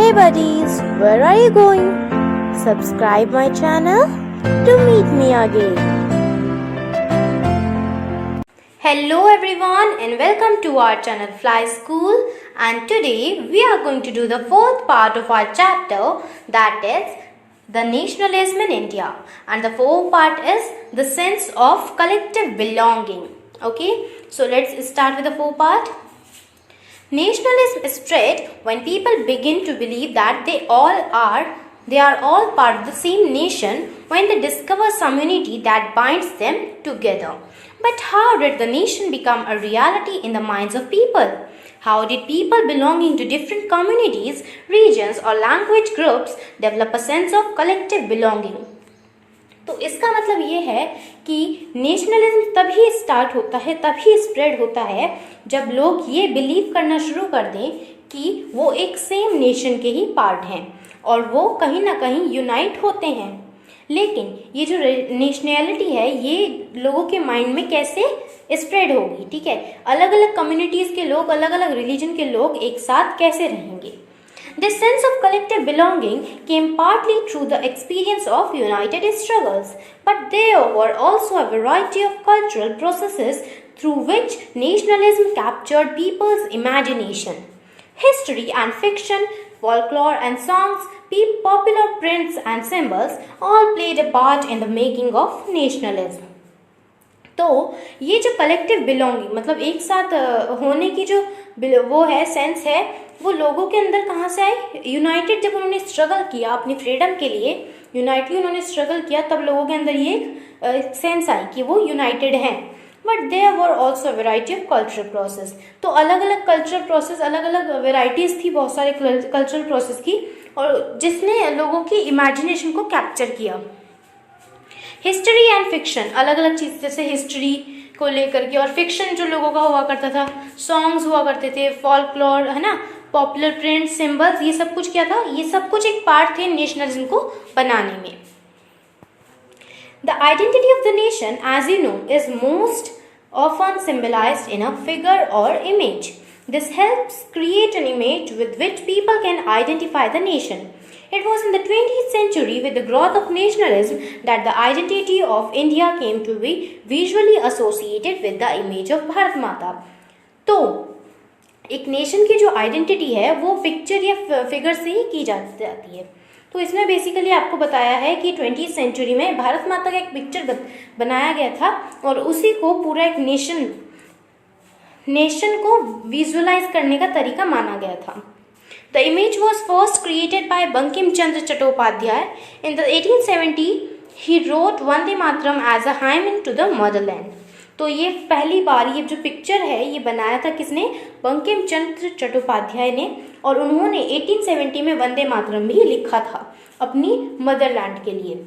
Hey buddies, where are you going? Subscribe my channel to meet me again. Hello everyone and welcome to our channel Fly School, and today we are going to do the fourth part of our chapter, that is the nationalism in India, and the fourth part is the sense of collective belonging. Okay, so let's start with the fourth part. Nationalism spread when people begin to believe that they are all part of the same nation when they discover community that binds them together. But how did the nation become a reality in the minds of people? How did people belonging to different communities, regions or language groups develop a sense of collective belonging? तो इसका मतलब ये है कि nationalism तभी start होता है, तभी स्प्रेड होता है जब लोग ये बिलीव करना शुरू कर दें कि वो एक सेम नेशन के ही पार्ट हैं और वो कहीं ना कहीं यूनाइट होते हैं। लेकिन ये जो नेशनैलिटी है ये लोगों के माइंड में कैसे स्प्रेड होगी, ठीक है, अलग अलग कम्युनिटीज़ के लोग, अलग अलग रिलीजन के लोग एक साथ कैसे रहेंगे। This sense of collective belonging came partly through the experience of united struggles, but there were also a variety of cultural processes through which nationalism captured people's imagination. History and fiction, folklore and songs, popular prints and symbols all played a part in the making of nationalism. तो ये जो collective belonging मतलब एक साथ होने की जो वो है, सेंस है, वो लोगों के अंदर कहाँ से आए? यूनाइटेड जब उन्होंने स्ट्रगल किया अपनी फ्रीडम के लिए, यूनाइटली उन्होंने स्ट्रगल किया, तब लोगों के अंदर ये एक सेंस आई कि वो यूनाइटेड हैं। But there were also variety of cultural process. तो अलग अलग कल्चरल प्रोसेस, अलग अलग वेराइटीज थी बहुत सारे कल्चरल प्रोसेस की, और जिसने लोगों की इमेजिनेशन को कैप्चर किया। हिस्ट्री एंड फिक्शन, अलग अलग चीज़, जैसे हिस्ट्री को लेकर के, और फिक्शन जो लोगों का हुआ करता था, सॉन्ग्स हुआ करते थे, फॉल्कलोर है ना, पॉपुलर प्रिंट, सिंबल्स, ये सब कुछ क्या था? ये सब कुछ एक पार्ट थे नेशनलिज्म को बनाने में। The identity of the nation, as you know, is most often symbolized in a figure और image. This helps create an image with which people can identify the nation. It was in the 20th century, with the growth of nationalism, that the identity of India came to be visually associated with the image of Bharat Mata. तो एक nation की जो identity है वो picture या figure से ही की जाती है। तो इसमें बेसिकली आपको बताया है कि 20th सेंचुरी में भारत माता का एक पिक्चर बनाया गया था और उसी को पूरा एक नेशन को विजुअलाइज करने का तरीका माना गया था। The image was first created by Bankim Chandra Chattopadhyay in the 1870. He wrote Vande Mataram as a hymn to the motherland. तो ये पहली बार ये जो पिक्चर है ये बनाया था किसने? बंकिम चंद्र चट्टोपाध्याय ने, और उन्होंने 1870 में वंदे मातरम भी लिखा था अपनी मदरलैंड के लिए।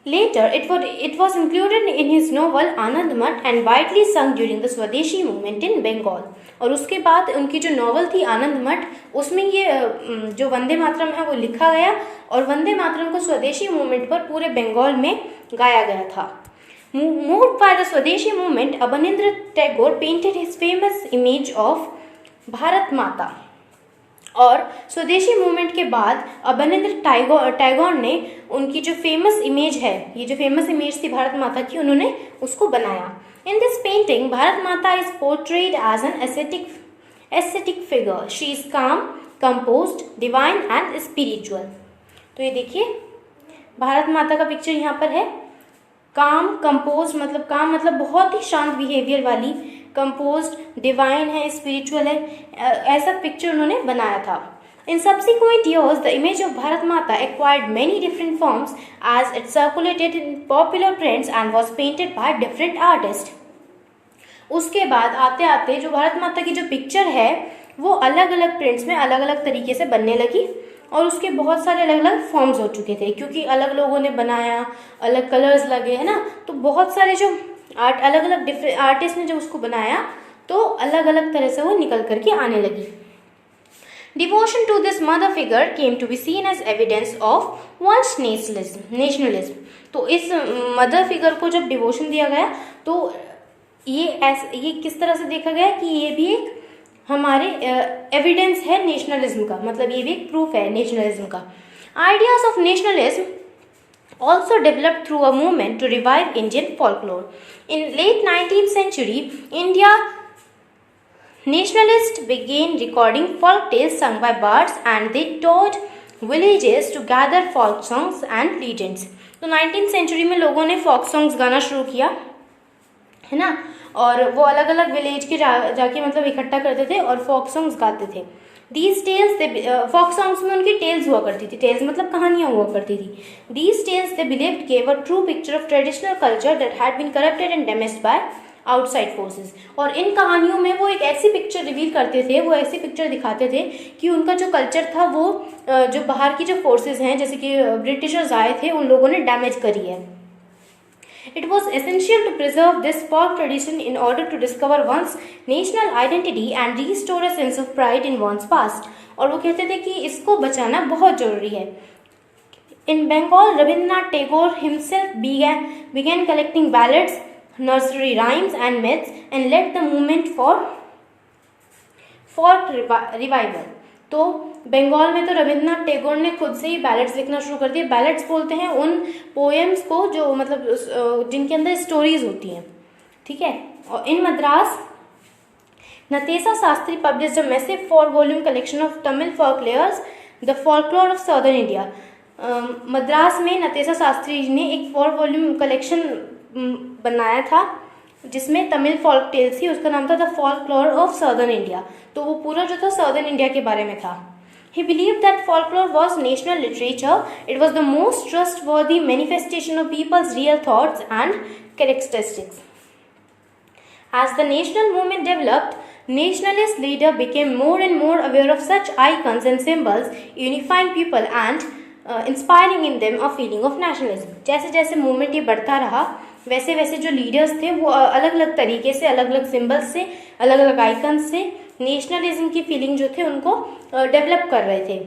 Later, it was included in his novel Anand Math and widely sung during the Swadeshi movement in Bengal. और उसके बाद उनकी जो नॉवल थी आनंद मठ, उसमें ये जो वंदे मातरम है वो लिखा गया और वंदे मातरम को स्वदेशी मूवमेंट पर पूरे बंगाल में गाया गया था। Moved by the Swadeshi movement, Abanindranath Tagore painted his famous image of Bharat माता। और स्वदेशी मूवमेंट के बाद अबनिंद्र टैगोर ने उनकी जो फेमस इमेज है, ये जो फेमस इमेज थी भारत माता की, उन्होंने उसको बनाया। In this painting Bharat Mata is portrayed as an aesthetic figure. She is calm, composed, divine and spiritual. तो ये देखिए भारत माता का पिक्चर यहाँ पर है। काम, कंपोज मतलब काम मतलब बहुत ही शांत बिहेवियर वाली, कंपोज्ड, डिवाइन है, स्पिरिचुअल है, ऐसा पिक्चर उन्होंने बनाया था। In subsequent years the image of Bharat Mata acquired many different forms as it circulated in popular prints and was painted by different artist. उसके बाद आते आते जो भारत माता की जो पिक्चर है वो अलग अलग प्रिंट्स में अलग अलग तरीके से बनने लगी और उसके बहुत सारे अलग अलग फॉर्म्स हो चुके थे क्योंकि अलग लोगों ने बनाया, अलग कलर्स लगे, है ना, तो बहुत सारे जो अलग अलग डिफरेंट आर्टिस्ट ने जब उसको बनाया तो अलग अलग तरह से वो निकल करके आने लगी। Devotion to this mother figure came to be seen as evidence of one's nationalism. तो इस मदर फिगर को जब डिवोशन दिया गया तो ये किस तरह से देखा गया कि ये भी एक हमारे एविडेंस है नेशनलिज्म का, मतलब ये भी एक प्रूफ है नेशनलिज्म का। Ideas of nationalism also developed through a movement to revive Indian folklore. In late 19th century, India nationalists began recording folk tales sung by bards and they toured villages to gather folk songs and legends. तो 19th century में लोगों ने folk songs गाना शुरू किया, है ना, और वो अलग अलग विलेज के जाके मतलब इकट्ठा करते थे और folk songs गाते थे। These tales, folk songs में उनकी टेल्स हुआ करती थी, टेल्स मतलब कहानियाँ हुआ करती थी। These tales they believed gave a true picture of traditional culture that had been corrupted and damaged by outside forces। और इन कहानियों में वो एक ऐसी पिक्चर रिवील करते थे, वो ऐसी पिक्चर दिखाते थे कि उनका जो कल्चर था वो जो बाहर की जो फोर्सेज हैं जैसे कि ब्रिटिशर्स आए थे उन लोगों ने डैमेज करी है। It was essential to preserve this folk tradition in order to discover one's national identity and restore a sense of pride in one's past। और वो कहते थे कि इसको बचाना बहुत जरूरी है। In Bengal, Rabindranath Tagore himself began collecting ballads, nursery rhymes and myths and led the movement for folk revival। तो बंगाल में तो रविंद्रनाथ टैगोर ने खुद से ही बैलेट्स लिखना शुरू कर दिए। बैलेट्स बोलते हैं उन पोएम्स को जो मतलब जिनके अंदर स्टोरीज होती हैं, ठीक है। और in Madras Natesa Sastri published a massive 4-volume collection of Tamil folklores the folklore of southern India. Madras में नतेसा शास्त्री जी ने एक 4-volume कलेक्शन बनाया था जिसमें तमिल फोल्क टेल्स थी, उसका नाम था the folklore of southern India. तो वो पूरा जो था सदर्न इंडिया के बारे में था। He believed that folklore was national literature. It was the most trustworthy manifestation of people's real thoughts and characteristics. As the national movement developed, nationalist leaders became more and more aware of such icons and symbols, unifying people and inspiring in them a feeling of nationalism। जैसे जैसे movement ये बढ़ता रहा वैसे वैसे जो leaders थे वो अलग अलग तरीके से, अलग अलग सिंबल्स से, अलग अलग आइकन्स से नेशनलिज्म की फीलिंग जो थे उनको डेवलप कर रहे थे।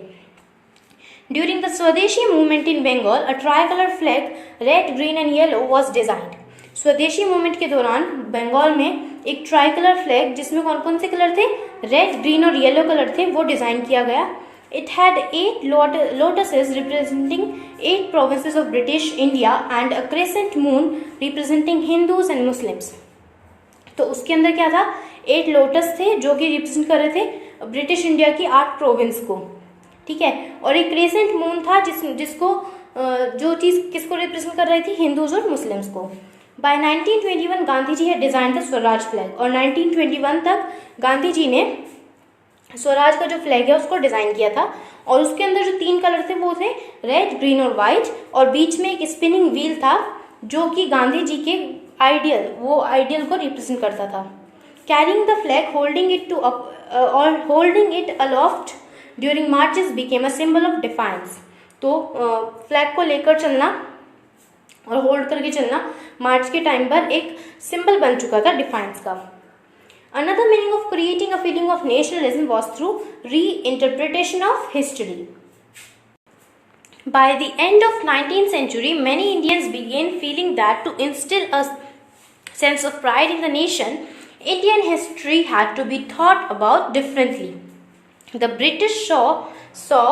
During the Swadeshi movement in Bengal a tricolour flag red, green and yellow was designed. Swadeshi movement के दौरान बंगाल में एक ट्राइकलर फ्लैग जिसमें कौन कौन से कलर थे, रेड, ग्रीन और येलो कलर थे, वो डिजाइन किया गया। It had 8 lotuses representing 8 provinces of British India and a crescent moon representing Hindus and Muslims। तो उसके अंदर क्या था, 8 लोटस थे जो कि रिप्रेजेंट कर रहे थे ब्रिटिश इंडिया की 8 प्रोविंस को, ठीक है। और एक क्रेसेंट मून था जिसको जो चीज़ किसको रिप्रेजेंट कर रही थी, हिंदूज और मुस्लिम्स को। By 1921 Gandhi ji had design the Swaraj flag. और 1921 तक गांधी जी ने स्वराज का जो फ्लैग है उसको डिजाइन किया था। और उसके अंदर जो 3 कलर थे वो थे रेड, ग्रीन और वाइट। और बीच में एक स्पिनिंग व्हील था जो कि गांधी जी के आइडियल को रिप्रेजेंट करता था। Carrying the flag, holding it aloft during marches became a symbol of defiance. तो फ्लैग को लेकर चलना और होल्ड करके चलना मार्च के टाइम पर एक सिंबल बन चुका था डिफाइंस का। Another meaning of creating a feeling of nationalism was through reinterpretation of history. By the end of 19th century, many Indians began feeling that to instill a sense of pride in the nation, Indian history had to be thought about differently. The British saw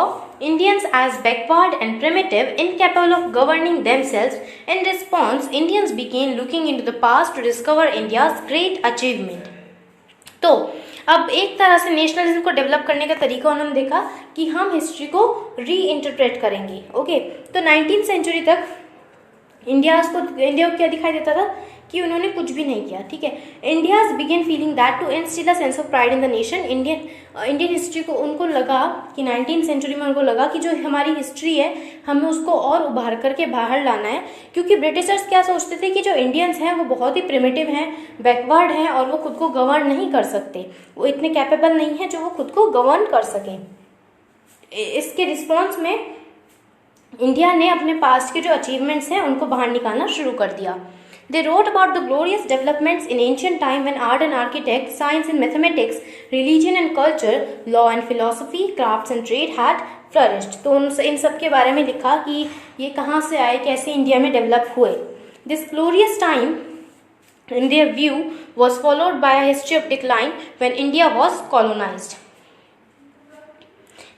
Indians as backward and primitive, incapable of governing themselves. In response, Indians began looking into the past to discover India's great achievement. तो अब एक तरह से nationalism को develop करने का तरीका उन्होंने देखा कि हम हिस्ट्री को री इंटरप्रेट करेंगे। ओके, तो 19th सेंचुरी तक इंडिया को क्या दिखाई देता था कि उन्होंने कुछ भी नहीं किया, ठीक है। India's began feeling that to instil a sense of pride in the nation. Indian history को उनको लगा कि 19th सेंचुरी में उनको लगा कि जो हमारी हिस्ट्री है हमें उसको और उभार करके बाहर लाना है। क्योंकि ब्रिटिशर्स क्या सोचते थे कि जो इंडियंस हैं वो बहुत ही प्रिमिटिव हैं, बैकवर्ड हैं और वो खुद को गवर्न नहीं कर सकते, वो इतने कैपेबल नहीं है जो वो खुद को गवर्न कर सकें। इसके रिस्पॉन्स में इंडिया ने अपने पास्ट के जो अचीवमेंट्स हैं उनको बाहर निकालना शुरू कर दिया। They wrote about the glorious developments in ancient time when art and architecture, science and mathematics, religion and culture, law and philosophy, crafts and trade had flourished। तो इन सब के बारे में लिखा कि ये कहाँ से आए, कैसे इंडिया में डेवलप हुए। This glorious time in their view, was followed by a history of decline when India was colonized.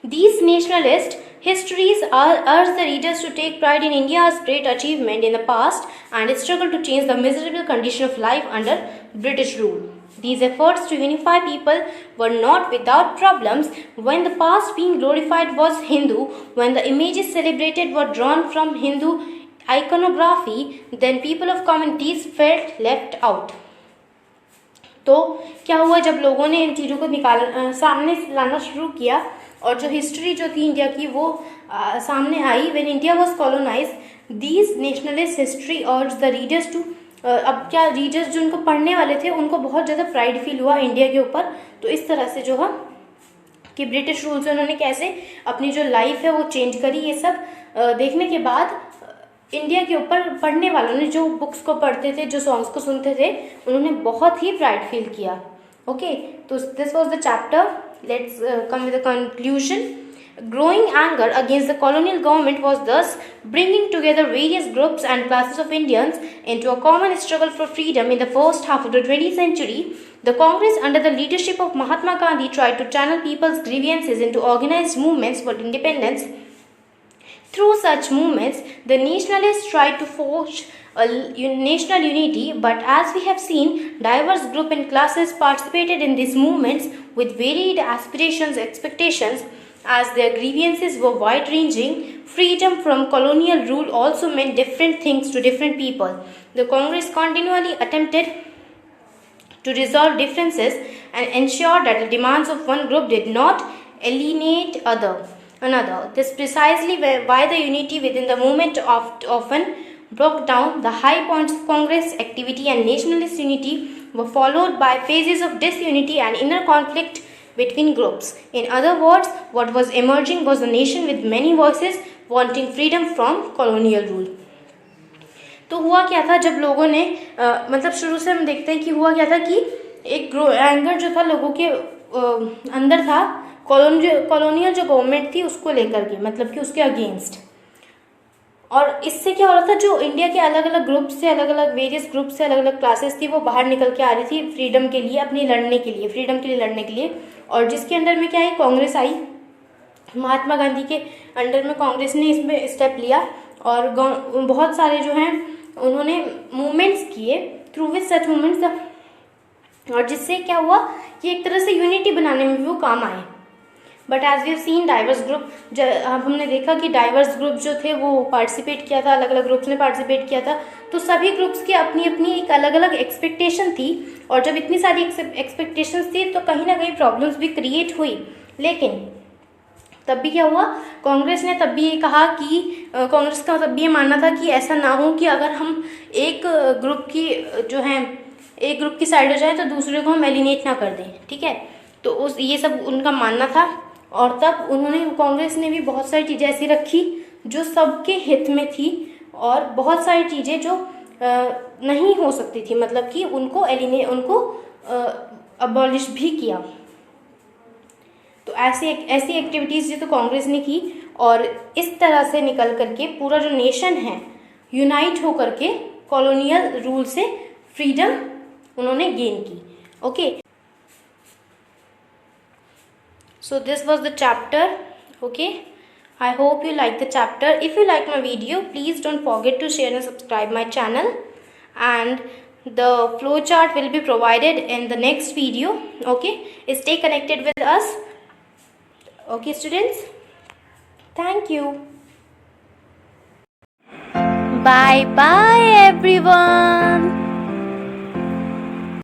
These nationalist histories urge the readers to take pride in India's great achievement in the past and struggle to change the miserable condition of life under British rule. These efforts to unify people were not without problems. When the past being glorified was Hindu, when the images celebrated were drawn from Hindu iconography, then people of communities felt left out. तो क्या हुआ, जब लोगों ने इन चीज़ों को सामने लाना शुरू किया और जो हिस्ट्री जो थी इंडिया की वो सामने आई, when India was colonize, these nationalist history और द रीडर्स टू, अब क्या रीडर्स जो उनको पढ़ने वाले थे उनको बहुत ज़्यादा प्राइड फील हुआ इंडिया के ऊपर। तो इस तरह से जो है कि ब्रिटिश रूल से उन्होंने कैसे अपनी जो लाइफ है वो चेंज करी, ये सब देखने के बाद इंडिया के ऊपर पढ़ने वालों ने, जो बुक्स को पढ़ते थे, जो सॉन्ग्स को सुनते थे, उन्होंने बहुत ही प्राइड फील किया। ओके, तो this was the chapter. Let's come with the conclusion. Growing anger against the colonial government was thus bringing together various groups and classes of Indians into a common struggle for freedom in the first half of the 20th century. The Congress, under the leadership of Mahatma Gandhi, tried to channel people's grievances into organized movements for independence. Through such movements, the nationalists tried to forge a national unity, but as we have seen, diverse groups and classes participated in these movements with varied aspirations, expectations. As their grievances were wide-ranging, freedom from colonial rule also meant different things to different people. The Congress continually attempted to resolve differences and ensure that the demands of one group did not alienate another. This is precisely why the unity within the movement often broke down. The high points of Congress activity and nationalist unity were followed by phases of disunity and inner conflict between groups. In other words, what was emerging was a nation with many voices wanting freedom from colonial rule. तो हुआ क्या था, जब लोगों ने मतलब शुरू से हम देखते हैं कि हुआ क्या था कि एक एंगर जो था लोगों के अंदर था कॉलोनियल जो गवर्नमेंट थी उसको लेकर के, मतलब कि उसके अगेंस्ट। और इससे क्या हो रहा था, जो इंडिया के अलग अलग ग्रुप से, अलग अलग वेरियस ग्रुप से, अलग अलग क्लासेस थी, वो बाहर निकल के आ रही थी फ्रीडम के लिए, अपनी लड़ने के लिए, फ्रीडम के लिए लड़ने के लिए। और जिसके अंडर में क्या है, कांग्रेस आई, महात्मा गांधी के अंडर में कांग्रेस ने इसमें स्टेप लिया और बहुत सारे जो हैं उन्होंने मूवमेंट्स किए, थ्रू विच सच मूवमेंट्स, और जिससे क्या हुआ कि एक तरह से यूनिटी बनाने में भी वो काम आए। But as we have seen diverse group, हमने देखा कि डाइवर्स ग्रुप जो थे वो पार्टिसिपेट किया था, अलग अलग ग्रुप्स ने पार्टिसिपेट किया था, तो सभी ग्रुप्स की अपनी अपनी एक अलग अलग एक्सपेक्टेशन थी। और जब इतनी सारी एक्सपेक्टेशंस थी तो कहीं ना कहीं प्रॉब्लम्स भी क्रिएट हुई। लेकिन तब भी क्या हुआ, कांग्रेस ने तब भी ये कहा कि कांग्रेस का तब भी ये मानना था कि ऐसा ना हो कि अगर हम एक ग्रुप की जो है एक ग्रुप की साइड हो जाए तो दूसरे को हम एलिनेट ना कर दें, ठीक है। तो ये सब उनका मानना था। और तब उन्होंने, कांग्रेस ने भी बहुत सारी चीज़ें ऐसी रखी जो सबके हित में थी और बहुत सारी चीज़ें जो नहीं हो सकती थी, मतलब कि उनको अबॉलिश भी किया। तो ऐसी एक्टिविटीज़ जो तो कांग्रेस ने की और इस तरह से निकल करके पूरा जो नेशन है यूनाइट हो करके कॉलोनियल रूल से फ्रीडम उन्होंने गेन की। Okay, so this was the chapter. Okay, I hope you like the chapter. If you like my video, please don't forget to share and subscribe my channel, and the flowchart will be provided in the next video. Okay, stay connected with us. Okay students, thank you. Bye bye everyone.